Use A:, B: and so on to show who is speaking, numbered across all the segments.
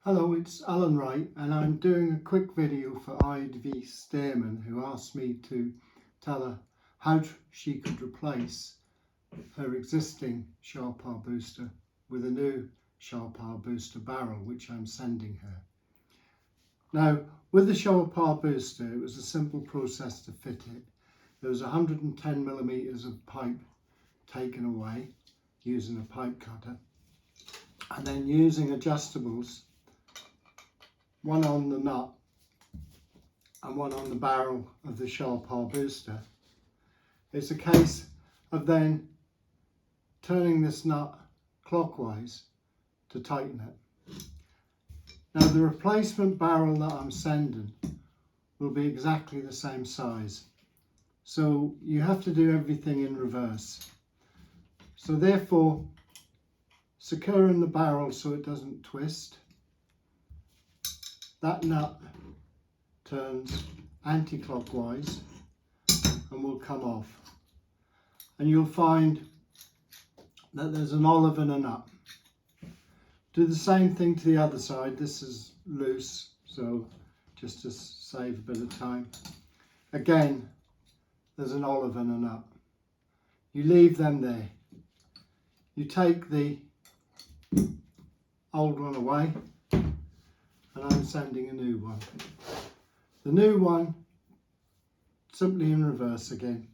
A: Hello, it's Alan Wright and I'm doing a quick video for Ivy Stearman, who asked me to tell her how she could replace her existing ShowerPowerBooster with a new ShowerPowerBooster barrel which I'm sending her. Now, with the ShowerPowerBooster, it was a simple process to fit it. There was 110mm of pipe taken away using a pipe cutter, and then using adjustables, one on the nut and one on the barrel of the ShowerPowerBooster. It's a case of then turning this nut clockwise to tighten it. Now the replacement barrel that I'm sending will be exactly the same size, so you have to do everything in reverse. So therefore, securing the barrel so it doesn't twist, that nut turns anti-clockwise and will come off, and you'll find that there's an olive and a nut. Do the same thing to the other side. This is loose, so just to save a bit of time. Again, there's an olive and a nut. You leave them there. You take the old one away, and I'm sending a new one. The new one, simply in reverse again.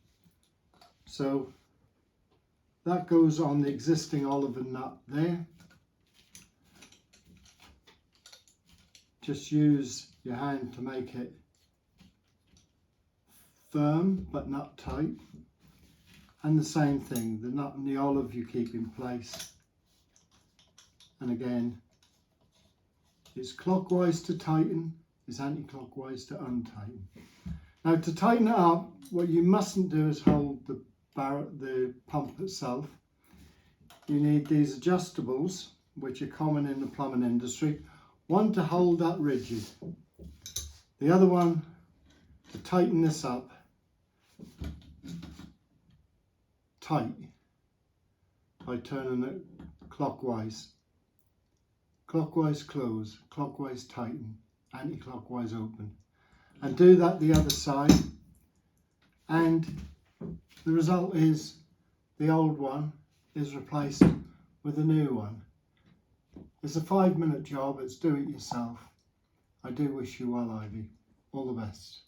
A: So that goes on the existing olive and nut there. Just use your hand to make it firm but not tight. And the same thing, the nut and the olive you keep in place. And again, it's clockwise to tighten, it's anti-clockwise to untighten. Now to tighten it up, what you mustn't do is hold the pump itself. You need these adjustables, which are common in the plumbing industry. One to hold that rigid, the other one to tighten this up tight by turning it clockwise. Clockwise close, clockwise tighten, anti-clockwise open. And do that the other side, and the result is the old one is replaced with a new one. It's a 5-minute job, it's do it yourself. I do wish you well, Ivy. All the best.